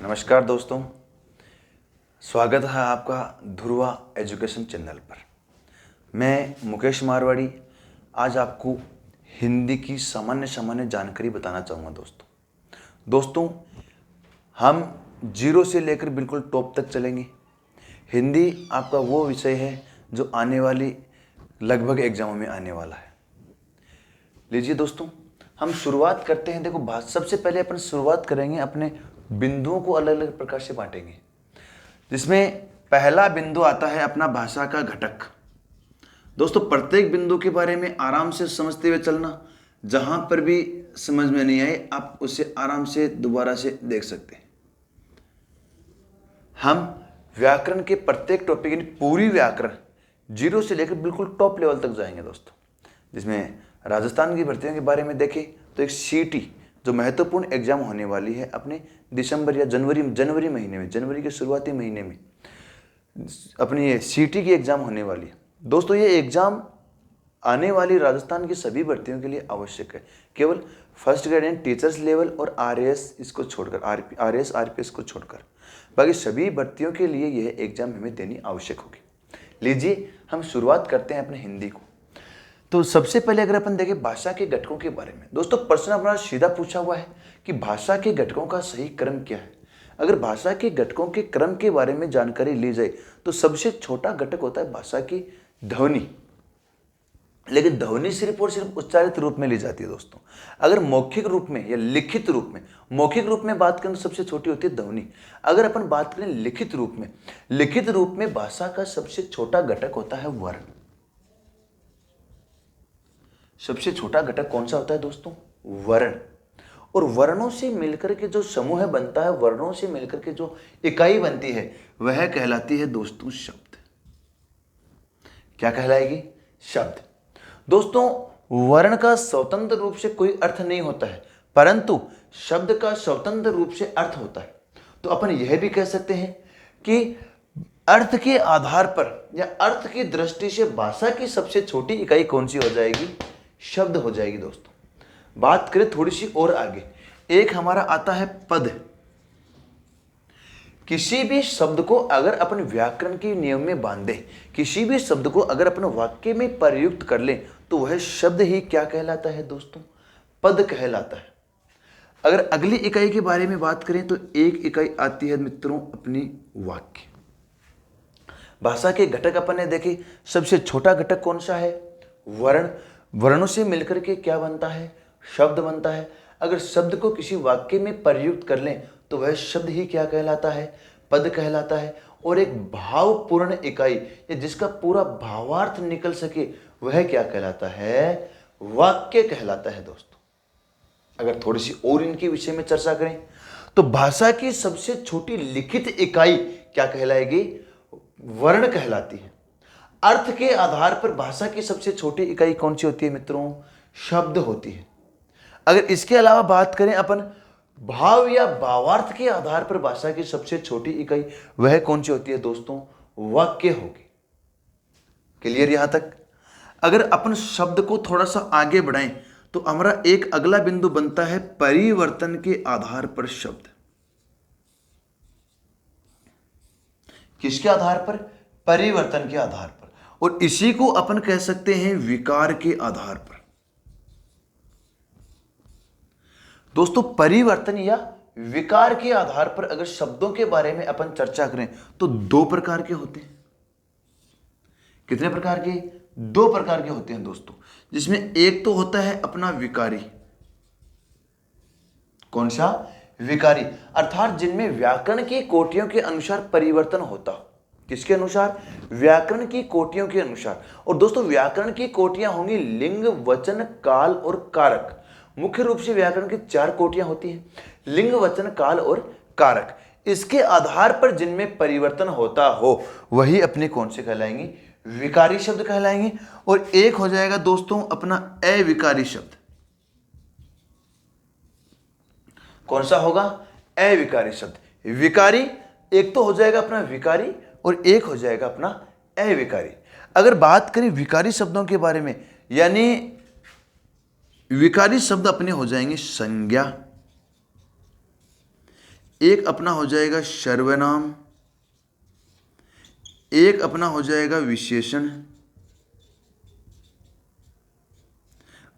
नमस्कार दोस्तों, स्वागत है आपका ध्रुवा एजुकेशन चैनल पर। मैं मुकेश मारवाड़ी आज आपको हिंदी की सामान्य जानकारी बताना चाहूँगा। दोस्तों हम जीरो से लेकर बिल्कुल टॉप तक चलेंगे। हिंदी आपका वो विषय है जो आने वाली लगभग एग्जामों में आने वाला है। लीजिए दोस्तों, हम शुरुआत करते हैं। देखो, सबसे पहले अपन शुरुआत करेंगे, अपने बिंदुओं को अलग अलग प्रकार से बांटेंगे, जिसमें पहला बिंदु आता है अपना भाषा का घटक। दोस्तों, प्रत्येक बिंदु के बारे में आराम से समझते हुए चलना। जहां पर भी समझ में नहीं आए आप उसे आराम से दोबारा से देख सकते हैं। हम व्याकरण के प्रत्येक टॉपिक यानी पूरी व्याकरण जीरो से लेकर बिल्कुल टॉप लेवल तक जाएंगे दोस्तों। जिसमें राजस्थान की भर्तियों के बारे में देखें तो एक सीटी जो महत्वपूर्ण एग्जाम होने वाली है अपने दिसंबर या जनवरी महीने में, जनवरी के शुरुआती महीने में अपनी ये सीटी की एग्जाम होने वाली है। दोस्तों, ये एग्जाम आने वाली राजस्थान की सभी भर्तियों के लिए आवश्यक है। केवल first grade and teachers level और आरएएस इसको छोड़कर, आरएएस आरपीएस को छोड़कर बाकी सभी भर्तियों के लिए यह एग्जाम हमें देनी आवश्यक होगी। लीजिए हम शुरुआत करते हैं अपने हिंदी को। तो सबसे पहले अगर अपन देखें भाषा के घटकों के बारे में, दोस्तों प्रश्न अपना सीधा पूछा हुआ है कि भाषा के घटकों का सही क्रम क्या है। अगर भाषा के घटकों के क्रम के बारे में जानकारी ली जाए तो सबसे छोटा घटक होता है भाषा की ध्वनि। लेकिन ध्वनि सिर्फ और सिर्फ उच्चारित रूप में ली जाती है दोस्तों। अगर मौखिक रूप में या लिखित रूप में, मौखिक रूप में बात करें तो सबसे छोटी होती है ध्वनि। अगर अपन बात करें लिखित रूप में भाषा का सबसे छोटा घटक होता है वर्ण। सबसे छोटा घटक कौन सा होता है दोस्तों? वर्ण। और वर्णों से मिलकर के जो समूह बनता है, वर्णों से मिलकर के जो इकाई बनती है वह कहलाती है दोस्तों शब्द। क्या कहलाएगी? शब्द। दोस्तों, वर्ण का स्वतंत्र रूप से कोई अर्थ नहीं होता है, परंतु शब्द का स्वतंत्र रूप से अर्थ होता है। तो अपन यह भी कह सकते हैं कि अर्थ के आधार पर या अर्थ की दृष्टि से भाषा की सबसे छोटी इकाई कौन सी हो जाएगी? शब्द हो जाएगी दोस्तों। बात करें थोड़ी सी और आगे, एक हमारा आता है पद। किसी भी शब्द को अगर अपन व्याकरण के नियम में बांधे, किसी भी शब्द को अगर अपन वाक्य में प्रयुक्त कर ले तो वह शब्द ही क्या कहलाता है दोस्तों? पद कहलाता है। अगर अगली इकाई के बारे में बात करें तो एक इकाई आती है मित्रों अपनी वाक्य। भाषा के घटक अपन ने देखे, सबसे छोटा घटक कौन सा है? वर्ण। वर्णों से मिलकर के क्या बनता है? शब्द बनता है। अगर शब्द को किसी वाक्य में प्रयुक्त कर लें तो वह शब्द ही क्या कहलाता है? पद कहलाता है। और एक भावपूर्ण इकाई या जिसका पूरा भावार्थ निकल सके वह क्या कहलाता है? वाक्य कहलाता है दोस्तों। अगर थोड़ी सी और इनके विषय में चर्चा करें तो भाषा की सबसे छोटी लिखित इकाई क्या कहलाएगी? वर्ण कहलाती है। अर्थ के आधार पर भाषा की सबसे छोटी इकाई कौन सी होती है मित्रों? शब्द होती है। अगर इसके अलावा बात करें अपन भाव या भावार्थ के आधार पर भाषा की सबसे छोटी इकाई वह कौन सी होती है दोस्तों? वाक्य होगी। क्लियर यहां तक? अगर अपन शब्द को थोड़ा सा आगे बढ़ाएं तो हमारा एक अगला बिंदु बनता है परिवर्तन के आधार पर शब्द। किसके आधार पर? परिवर्तन के आधार पर। और इसी को अपन कह सकते हैं विकार के आधार पर। दोस्तों, परिवर्तन या विकार के आधार पर अगर शब्दों के बारे में अपन चर्चा करें तो दो प्रकार के होते हैं। कितने प्रकार के? दो प्रकार के होते हैं दोस्तों, जिसमें एक तो होता है अपना विकारी। कौन सा? विकारी। अर्थात जिनमें व्याकरण की कोटियों के अनुसार परिवर्तन होता हो। किसके अनुसार? व्याकरण की कोटियों के अनुसार। और दोस्तों, व्याकरण की कोटियां होंगी लिंग, वचन, काल और कारक। मुख्य रूप से व्याकरण की चार कोटियां होती हैं, लिंग, वचन, काल और कारक। इसके आधार पर जिनमें परिवर्तन होता हो वही अपने कौन से कहलाएंगे? विकारी शब्द कहलाएंगे। और एक हो जाएगा दोस्तों अपना अविकारी शब्द। कौन सा होगा? अविकारी शब्द। विकारी एक तो हो जाएगा अपना विकारी और एक हो जाएगा अपना अविकारी। अगर बात करें विकारी शब्दों के बारे में, यानी विकारी शब्द अपने हो जाएंगे संज्ञा, एक अपना हो जाएगा सर्वनाम, एक अपना हो जाएगा विशेषण,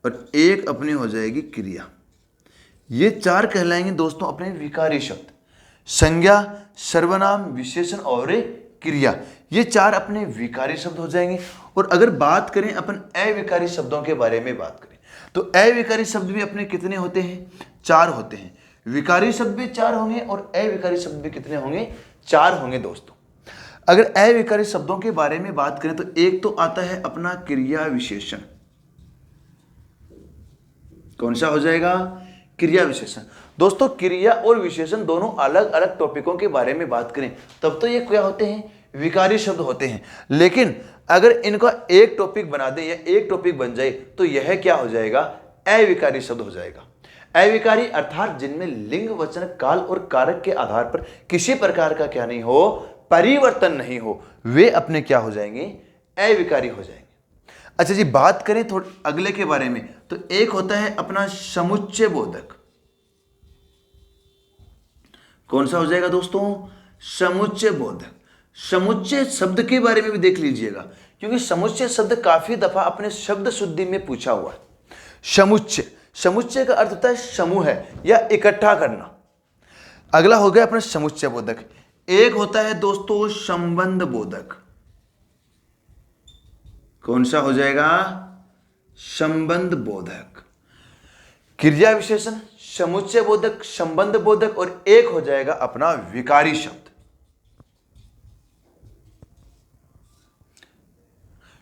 और एक अपनी हो जाएगी क्रिया। ये चार कहलाएंगे दोस्तों अपने विकारी शब्द। संज्ञा, सर्वनाम, विशेषण और क्रिया, ये चार अपने विकारी शब्द हो जाएंगे। और अगर बात करें अपन अविकारी शब्दों के बारे में बात करें तो अविकारी शब्द भी अपने कितने होते हैं? चार होते हैं। विकारी शब्द भी चार होंगे और अविकारी शब्द भी कितने होंगे? चार होंगे दोस्तों। अगर अविकारी शब्दों के बारे में बात करें तो एक तो आता है अपना क्रिया विशेषण। कौन सा हो जाएगा? क्रिया विशेषण। दोस्तों क्रिया और विशेषण दोनों अलग अलग टॉपिकों के बारे में बात करें तब तो ये क्या होते हैं? विकारी शब्द होते हैं। लेकिन अगर इनका एक टॉपिक बना दे या एक टॉपिक बन जाए तो यह क्या हो जाएगा? अविकारी शब्द हो जाएगा। अविकारी अर्थात जिनमें लिंग, वचन, काल और कारक के आधार पर किसी प्रकार का क्या नहीं हो? परिवर्तन नहीं हो, वे अपने क्या हो जाएंगे? अविकारी हो जाएंगे। अच्छा जी, बात करें थोड़े अगले के बारे में तो एक होता है अपना समुच्चय बोधक। कौन सा हो जाएगा दोस्तों? समुच्चय बोधक। समुच्चय शब्द के बारे में भी देख लीजिएगा क्योंकि समुच्चय शब्द काफी दफा अपने शब्द शुद्धि में पूछा हुआ है। समुच्चय, समुच्चय का अर्थ होता है समूह है या इकट्ठा करना। अगला हो गया अपना समुच्चय बोधक। एक होता है दोस्तों संबंध बोधक। कौन सा हो जाएगा? संबंध बोधक। क्रिया विशेषण, समुच्चय बोधक, संबंध बोधक और एक हो जाएगा अपना विकारी शब्द।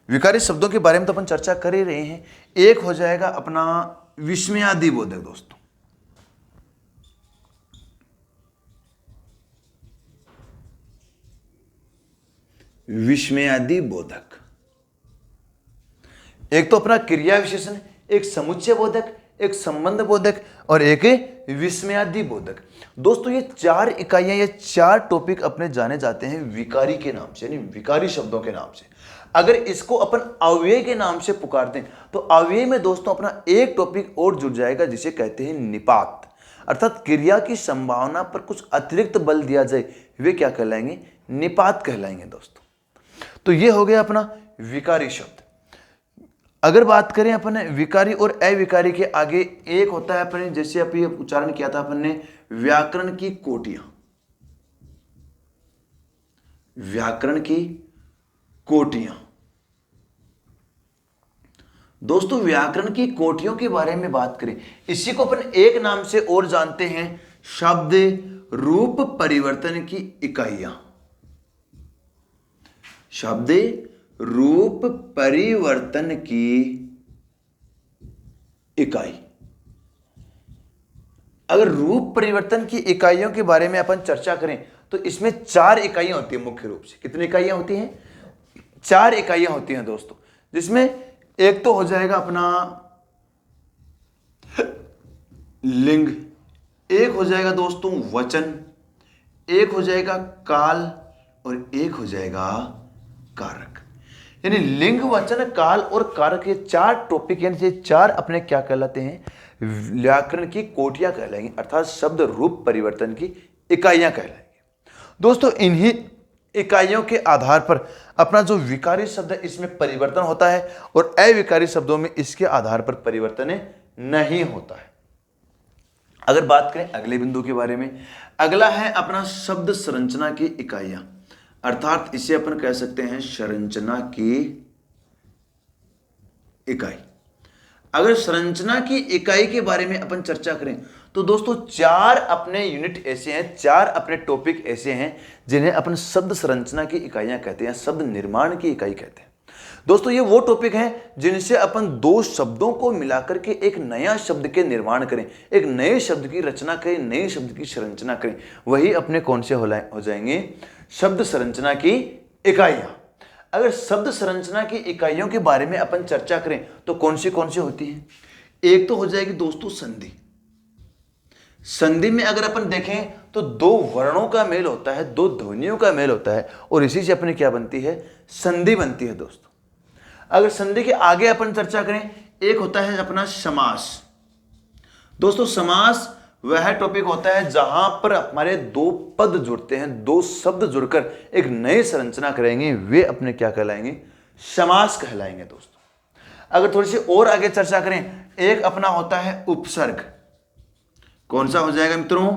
विकारी शब्दों के बारे में तो अपन चर्चा कर ही रहे हैं। एक हो जाएगा अपना विस्मयादि बोधक दोस्तों। विस्मयादि बोधक। एक तो अपना क्रिया विशेषण, एक समुच्चय बोधक, एक संबंध बोधक और एक विस्मयादि बोधक। दोस्तों ये चार इकाइयां, ये चार टॉपिक अपने जाने जाते हैं विकारी के नाम से, यानी विकारी शब्दों के नाम से। अगर इसको अपन अव्यय के नाम से पुकार दें तो अव्यय में दोस्तों अपना एक टॉपिक और जुड़ जाएगा जिसे कहते हैं निपात। अर्थात क्रिया की संभावना पर कुछ अतिरिक्त बल दिया जाए, वे क्या कहलाएंगे? निपात कहलाएंगे दोस्तों। तो ये हो गया अपना विकारी शब्द। अगर बात करें अपन विकारी और अविकारी के आगे एक होता है अपने, जैसे अभी उच्चारण किया था अपन ने, व्याकरण की कोटियां। व्याकरण की कोटियां। दोस्तों व्याकरण की कोटियों के बारे में बात करें, इसी को अपन एक नाम से और जानते हैं, शब्द रूप परिवर्तन की इकाइयां। शब्द रूप परिवर्तन की इकाई। अगर रूप परिवर्तन की इकाइयों के बारे में अपन चर्चा करें तो इसमें चार इकाइयां होती हैं मुख्य रूप से। कितनी इकाइयां होती हैं? चार इकाइयां होती हैं दोस्तों, जिसमें एक तो हो जाएगा अपना लिंग, एक हो जाएगा दोस्तों वचन, एक हो जाएगा काल और एक हो जाएगा कारक। यानी लिंग, वचन, काल और कारक, ये चार टॉपिक यानी ये चार अपने क्या कहलाते हैं? व्याकरण की कोटियां कहलाएंगी, अर्थात शब्द रूप परिवर्तन की इकाइयां कहलाएंगी। दोस्तों इन्हीं इकाइयों के आधार पर अपना जो विकारी शब्द है इसमें परिवर्तन होता है और अविकारी शब्दों में इसके आधार पर परिवर्तन नहीं होता है। अगर बात करें अगले बिंदु के बारे में, अगला है अपना शब्द संरचना की इकाइयां, अर्थात इसे अपन कह सकते हैं संरचना की इकाई। अगर संरचना की इकाई के बारे में अपन चर्चा करें तो दोस्तों चार अपने यूनिट ऐसे हैं, चार अपने टॉपिक ऐसे हैं जिन्हें अपन शब्द संरचना की इकाइयां कहते हैं, शब्द निर्माण की इकाई कहते हैं। दोस्तों ये वो टॉपिक हैं जिनसे अपन दो शब्दों को मिलाकर के एक नया शब्द के निर्माण करें, एक नए शब्द की रचना करें, नए शब्द की संरचना करें, वही अपने कौन से हो जाएंगे? शब्द संरचना की इकाइयां। अगर शब्द संरचना की इकाइयों के बारे में अपन चर्चा करें तो कौन सी होती हैं? एक तो हो जाएगी दोस्तों संधि। संधि में अगर अपन देखें तो दो वर्णों का मेल होता है, दो ध्वनियों का मेल होता है और इसी से अपनी क्या बनती है? संधि बनती है दोस्तों। अगर संधि के आगे अपन चर्चा करें, एक होता है अपना समास। दोस्तों समास वह टॉपिक होता है जहां पर हमारे दो पद जुड़ते हैं, दो शब्द जुड़कर एक नई संरचना करेंगे, वे अपने क्या कहलाएंगे? समास कहलाएंगे दोस्तों। अगर थोड़ी सी और आगे चर्चा करें, एक अपना होता है उपसर्ग। कौन सा हो जाएगा मित्रों?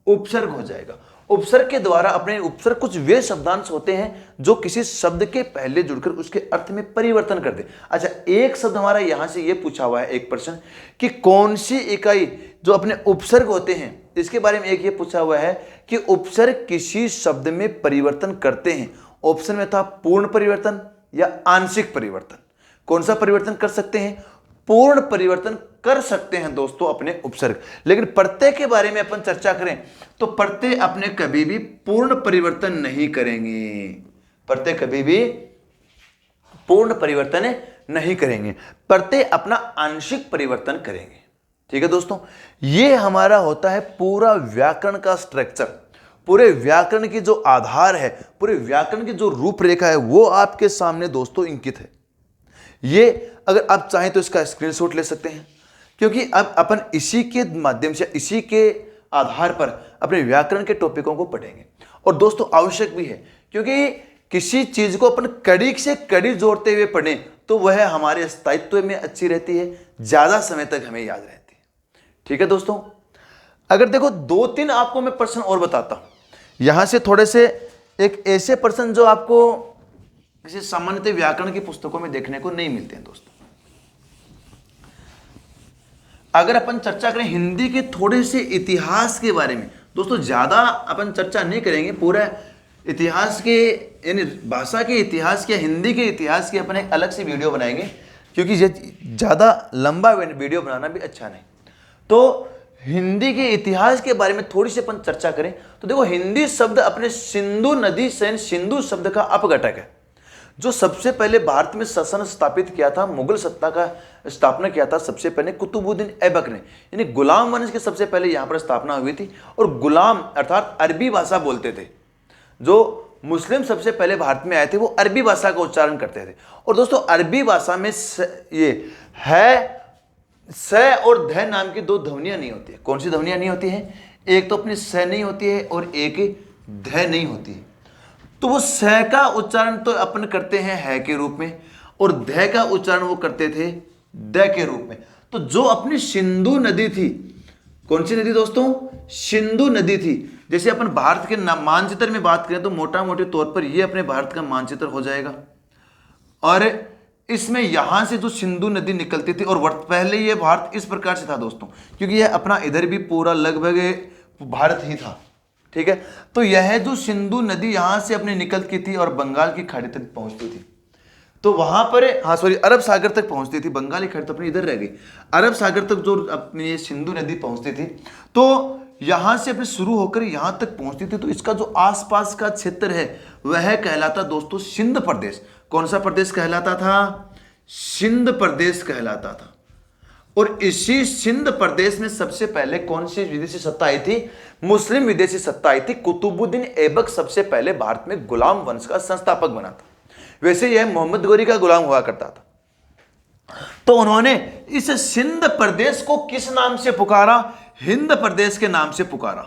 उपसर्ग हो जाएगा। उपसर्ग के द्वारा अपने उपसर्ग कुछ वे शब्दांश होते हैं जो किसी शब्द के पहले जुड़कर उसके अर्थ में परिवर्तन कर दे। अच्छा, एक शब्द हमारा यहां से ये पूछा हुआ है एक प्रश्न कि कौन सी इकाई जो अपने उपसर्ग होते हैं, इसके बारे में एक ये पूछा हुआ है कि उपसर्ग किसी शब्द में परिवर्तन करते हैं। ऑप्शन में था पूर्ण परिवर्तन या आंशिक परिवर्तन। कौन सा परिवर्तन कर सकते हैं? पूर्ण परिवर्तन कर सकते हैं दोस्तों अपने उपसर्ग। लेकिन प्रत्यय के बारे में अपन चर्चा करें तो प्रत्यय अपने कभी भी पूर्ण परिवर्तन नहीं करेंगे। प्रत्यय कभी भी पूर्ण परिवर्तन नहीं करेंगे, प्रत्यय अपना आंशिक परिवर्तन करेंगे। ठीक है दोस्तों, ये हमारा होता है पूरा व्याकरण का स्ट्रक्चर। पूरे व्याकरण की जो आधार है, पूरे व्याकरण की जो रूपरेखा है, वो आपके सामने दोस्तों इंकित है। ये अगर आप चाहें तो इसका स्क्रीनशॉट ले सकते हैं, क्योंकि अब अपन इसी के माध्यम से, इसी के आधार पर अपने व्याकरण के टॉपिकों को पढ़ेंगे। और दोस्तों आवश्यक भी है, क्योंकि किसी चीज को अपन कड़ी से कड़ी जोड़ते हुए पढ़ें तो वह हमारे स्थायित्व में अच्छी रहती है, ज्यादा समय तक हमें याद रहती है। ठीक है दोस्तों, अगर देखो 2-3 आपको मैं प्रश्न और बताता हूं यहां से, थोड़े से एक ऐसे प्रश्न जो आपको किसी सामान्यतः व्याकरण की पुस्तकों में देखने को नहीं मिलते हैं दोस्तों। अगर अपन चर्चा करें हिंदी के थोड़े से इतिहास के बारे में, दोस्तों ज्यादा अपन चर्चा नहीं करेंगे, पूरा इतिहास के यानी भाषा के इतिहास के, हिंदी के इतिहास की अपन एक अलग से वीडियो बनाएंगे, क्योंकि ये ज्यादा लंबा वीडियो बनाना भी अच्छा नहीं। तो हिंदी के इतिहास के बारे में थोड़ी सी अपन चर्चा करें तो देखो, हिंदी शब्द अपने सिंधु नदी से, सिंधु शब्द का अपघटक है, जो सबसे पहले भारत में शासन स्थापित किया था, मुगल सत्ता का स्थापना किया था सबसे पहले कुतुबुद्दीन ऐबक ने, यानी गुलाम वंश की सबसे पहले यहां पर स्थापना हुई थी। और गुलाम अर्थात अरबी भाषा बोलते थे। जो मुस्लिम सबसे पहले भारत में आए थे वो अरबी भाषा का उच्चारण करते थे। और दोस्तों अरबी भाषा में ये है, स और ध नाम की 2 ध्वनियां नहीं होती है। कौन सी ध्वनियां नहीं होती है? एक तो अपनी स नहीं होती है और एक ध नहीं होती है। तो वो स का उच्चारण तो अपन करते हैं है के रूप में, और ध का उच्चारण वो करते थे द के रूप में। तो जो अपनी सिंधु नदी थी, कौन सी नदी दोस्तों? सिंधु नदी थी। जैसे अपन भारत के मानचित्र में बात करें तो मोटा मोटे तौर पर ये अपने भारत का मानचित्र हो जाएगा, और इसमें यहां से जो सिंधु नदी निकलती थी, और पहले ये भारत इस प्रकार से था दोस्तों, क्योंकि यह अपना इधर भी पूरा लगभग भारत ही था। ठीक है, तो यह जो सिंधु नदी यहां से अपने निकलती थी और बंगाल की खाड़ी तक पहुंचती थी, तो वहां पर अरब सागर तक पहुंचती थी। बंगाल की खाड़ी तो अपनी इधर रह गई, अरब सागर तक जो अपनी सिंधु नदी पहुंचती थी, तो यहां से अपने शुरू होकर यहां तक पहुंचती थी। तो इसका जो आसपास का क्षेत्र है वह कहलाता दोस्तों सिंध प्रदेश। कौन सा प्रदेश कहलाता था? सिंध प्रदेश कहलाता था। और इसी सिंध प्रदेश में सबसे पहले कौन सी विदेशी सत्ता आई थी? मुस्लिम विदेशी सत्ता आई थी। कुतुबुद्दीन ऐबक सबसे पहले भारत में गुलाम वंश का संस्थापक बना था। वैसे यह मोहम्मद गोरी का गुलाम हुआ करता था। तो उन्होंने इस सिंध प्रदेश को किस नाम से पुकारा? हिंद प्रदेश के नाम से पुकारा।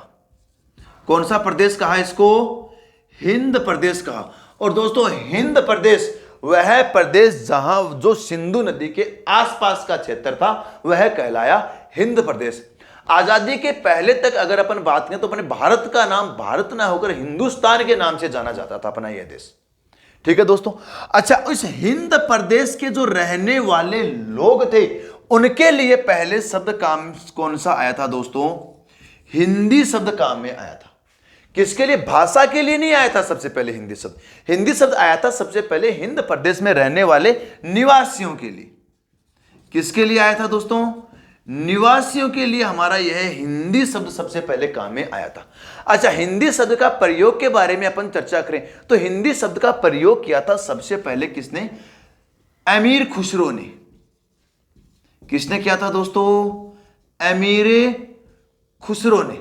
कौन सा प्रदेश कहा इसको? हिंद प्रदेश कहा। और दोस्तों हिंद प्रदेश वह प्रदेश जहां जो सिंधु नदी के आसपास का क्षेत्र था वह कहलाया हिंद प्रदेश। आजादी के पहले तक अगर अपन बात करें तो अपने भारत का नाम भारत ना होकर हिंदुस्तान के नाम से जाना जाता था अपना यह देश। ठीक है दोस्तों। अच्छा, इस हिंद प्रदेश के जो रहने वाले लोग थे उनके लिए पहले शब्द काम कौन सा आया था दोस्तों? हिंदी शब्द काम में आया था। किसके लिए? भाषा के लिए नहीं आया था सबसे पहले हिंदी शब्द। हिंदी शब्द आया था सबसे पहले हिंद प्रदेश में रहने वाले निवासियों के लिए। किसके लिए आया था दोस्तों? निवासियों के लिए हमारा यह हिंदी शब्द सबसे पहले काम में आया था। अच्छा, हिंदी शब्द का प्रयोग के बारे में अपन चर्चा करें तो हिंदी शब्द का प्रयोग किया था सबसे पहले किसने? अमीर खुसरो ने। किसने किया था दोस्तों? अमीर खुसरो ने।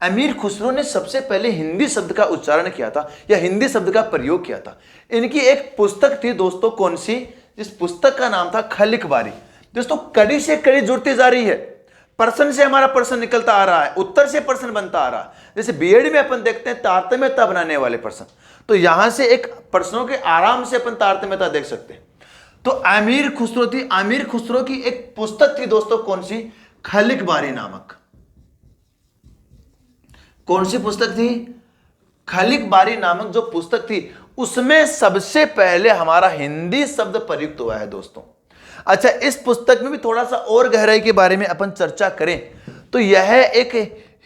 अमीर खुसरो ने सबसे पहले हिंदी शब्द का उच्चारण किया था या हिंदी शब्द का प्रयोग किया था। इनकी एक पुस्तक थी दोस्तों, कौन सी? जिस पुस्तक का नाम था खलिक बारी। दोस्तों कड़ी से कड़ी जुड़ती जा रही है। प्रश्न से हमारा प्रश्न निकलता आ रहा है, उत्तर से प्रश्न बनता आ रहा है। जैसे बीएड में अपन देखते हैं तारतम्यता बनाने वाले प्रश्न, तो यहां से एक प्रश्नों के आराम से अपन तारतम्यता देख सकते हैं। तो अमीर खुसरो थी, अमीर खुसरो की एक पुस्तक थी दोस्तों, कौन सी? खलिक बारी नामक। कौन सी पुस्तक थी? खलिक बारी नामक जो पुस्तक थी, उसमें सबसे पहले हमारा हिंदी शब्द प्रयुक्त हुआ है दोस्तों। अच्छा, इस पुस्तक में भी थोड़ा सा और गहराई के बारे में अपन चर्चा करें तो यह एक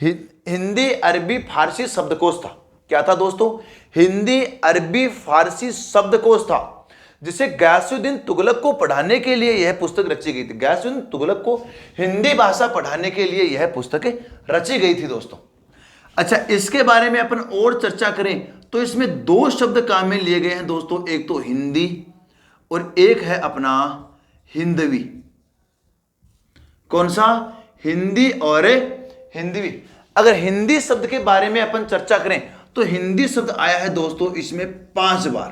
हिंदी अरबी फारसी शब्दकोश था। क्या था दोस्तों? हिंदी अरबी फारसी शब्दकोश था, जिसे गयासुद्दीन तुगलक को पढ़ाने के लिए यह पुस्तक रची गई थी। गयासुद्दीन तुगलक को हिंदी भाषा पढ़ाने के लिए यह पुस्तक रची गई थी दोस्तों। अच्छा, इसके बारे में अपन और चर्चा करें तो इसमें दो शब्द काम में लिए गए हैं दोस्तों, एक तो हिंदी और एक है अपना हिंदवी। कौन सा? हिंदी और हिंदवी। अगर हिंदी शब्द के बारे में अपन चर्चा करें तो हिंदी शब्द आया है दोस्तों इसमें 5 बार।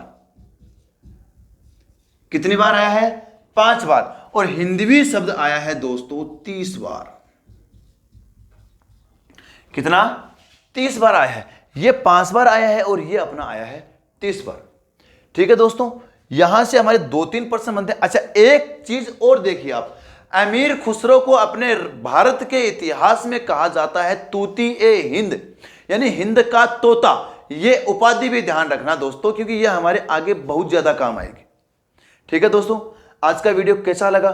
कितनी बार आया है? 5 बार। और हिंदवी शब्द आया है दोस्तों 30 बार। कितना? 30 बार आया है। ये 5 बार आया है और ये अपना आया है 30 बार। ठीक है दोस्तों, यहां से हमारे 2-3 प्रश्न बनते हैं। अच्छा, एक चीज और देखिए आप, अमीर खुसरो को अपने भारत के इतिहास में कहा जाता है तूती ए हिंद, यानी हिंद का तोता। ये उपाधि भी ध्यान रखना दोस्तों, क्योंकि ये हमारे आगे बहुत ज्यादा काम आएगी। ठीक है दोस्तों, आज का वीडियो कैसा लगा?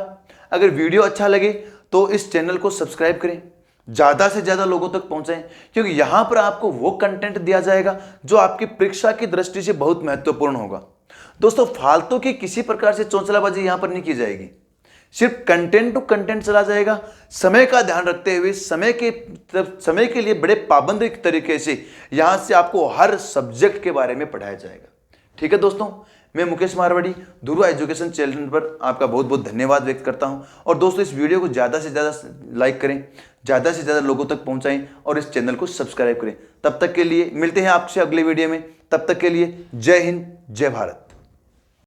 अगर वीडियो अच्छा लगे तो इस चैनल को सब्सक्राइब करें, ज्यादा से ज्यादा लोगों तक पहुंचाएं, क्योंकि यहां पर आपको वो कंटेंट दिया जाएगा जो आपकी परीक्षा की दृष्टि से बहुत महत्वपूर्ण होगा। दोस्तों, फालतू की किसी प्रकार से चौंचलाबाजी यहां पर नहीं की जाएगी, सिर्फ कंटेंट टू कंटेंट चला जाएगा। समय का ध्यान रखते हुए समय के लिए बड़े पाबंद तरीके से यहां से आपको हर सब्जेक्ट के बारे में पढ़ाया जाएगा। ठीक है दोस्तों, मैं मुकेश मारवाड़ी ध्रुवा एजुकेशन चैनल पर आपका बहुत बहुत धन्यवाद व्यक्त करता हूं। और दोस्तों, इस वीडियो को ज़्यादा से ज़्यादा लाइक करें, ज़्यादा से ज़्यादा लोगों तक पहुंचाएं और इस चैनल को सब्सक्राइब करें। तब तक के लिए मिलते हैं आपसे अगले वीडियो में। तब तक के लिए जय हिंद, जय भारत।